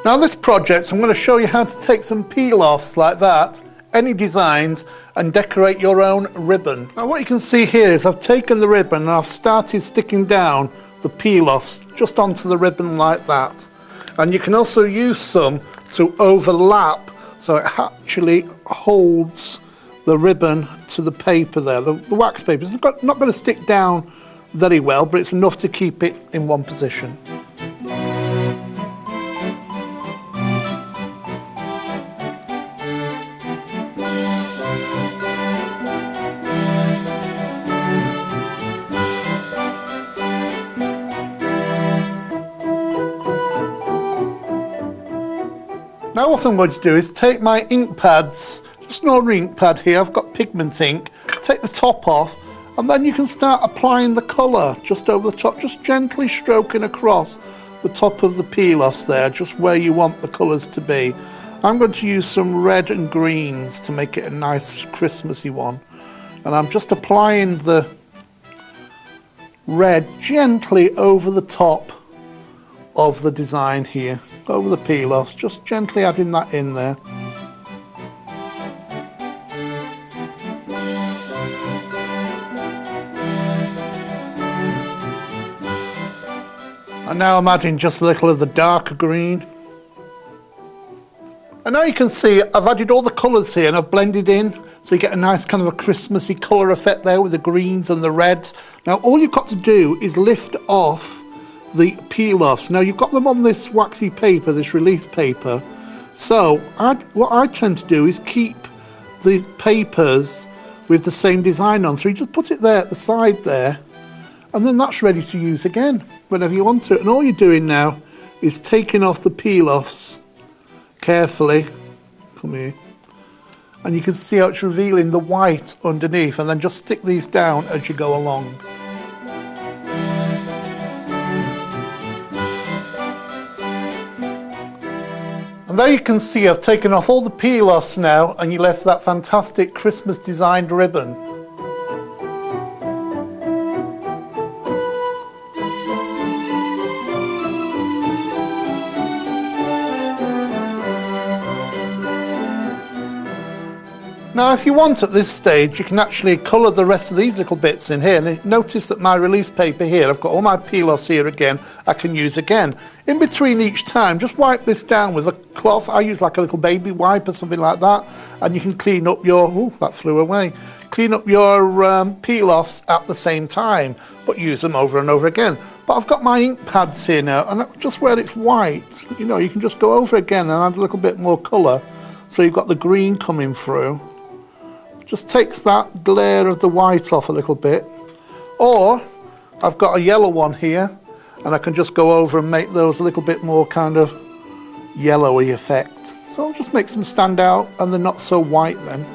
Now this project, I'm going to show you how to take some peel-offs like that, any designs, and decorate your own ribbon. Now what you can see here is I've taken the ribbon and I've started sticking down the peel-offs just onto the ribbon like that. And you can also use some to overlap so it actually holds the ribbon to the paper there. The wax paper is not going to stick down very well, but it's enough to keep it in one position. Now what I'm going to do is take my ink pads, just an ordinary ink pad here, I've got pigment ink, take the top off, and then you can start applying the colour just over the top, just gently stroking across the top of the peel-offs there, just where you want the colours to be. I'm going to use some red and greens to make it a nice Christmassy one. And I'm just applying the red gently over the top of the design here, over the peel-offs, just gently adding that in there. And now I'm adding just a little of the darker green. And now you can see I've added all the colours here and I've blended in, so you get a nice kind of a Christmassy colour effect there with the greens and the reds. Now all you've got to do is lift off the peel-offs. Now you've got them on this waxy paper, this release paper. So what I tend to do is keep the papers with the same design on. So you just put it there at the side there, and then that's ready to use again whenever you want to. And all you're doing now is taking off the peel-offs carefully. Come here. And you can see how it's revealing the white underneath, and then just stick these down as you go along. And there you can see I've taken off all the peel-offs now, and you left that fantastic Christmas designed ribbon. Now if you want at this stage, you can actually colour the rest of these little bits in here. And notice that my release paper here, I've got all my peel-offs here again, I can use again. In between each time, just wipe this down with a cloth. I use like a little baby wipe or something like that. And you can clean up your, oh, that flew away. Clean up your peel-offs at the same time, but use them over and over again. But I've got my ink pads here now, and just where it's white, you know, you can just go over again and add a little bit more colour. So you've got the green coming through. Just takes that glare of the white off a little bit. Or I've got a yellow one here, and I can just go over and make those a little bit more kind of yellowy effect. So it just makes them stand out, and they're not so white then.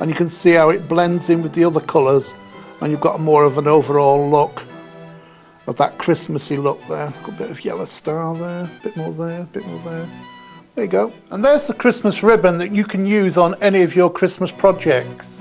And you can see how it blends in with the other colours, and you've got more of an overall look of that Christmassy look there. A little bit of yellow star there, a bit more there, a bit more there. There you go. And there's the Christmas ribbon that you can use on any of your Christmas projects.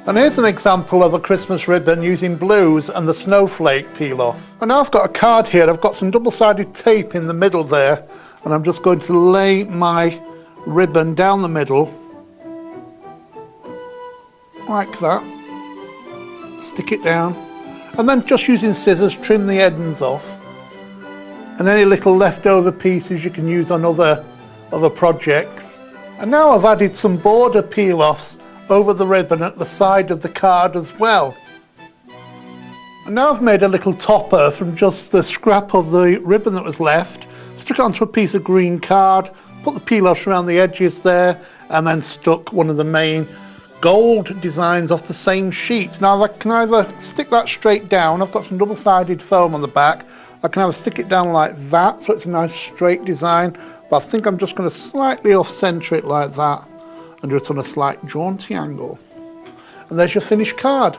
And here's an example of a Christmas ribbon using blues and the snowflake peel-off. And now I've got a card here, I've got some double-sided tape in the middle there, and I'm just going to lay my ribbon down the middle, like that. Stick it down, and then just using scissors trim the ends off, and any little leftover pieces you can use on other projects. And now I've added some border peel-offs over the ribbon at the side of the card as well. And now I've made a little topper from just the scrap of the ribbon that was left, stuck it onto a piece of green card, put the peel-offs around the edges there, and then stuck one of the main gold designs off the same sheet. Now I can either stick that straight down, I've got some double-sided foam on the back, I can either stick it down like that so it's a nice straight design, but I think I'm just going to slightly off-centre it like that and do it on a slight jaunty angle. And there's your finished card.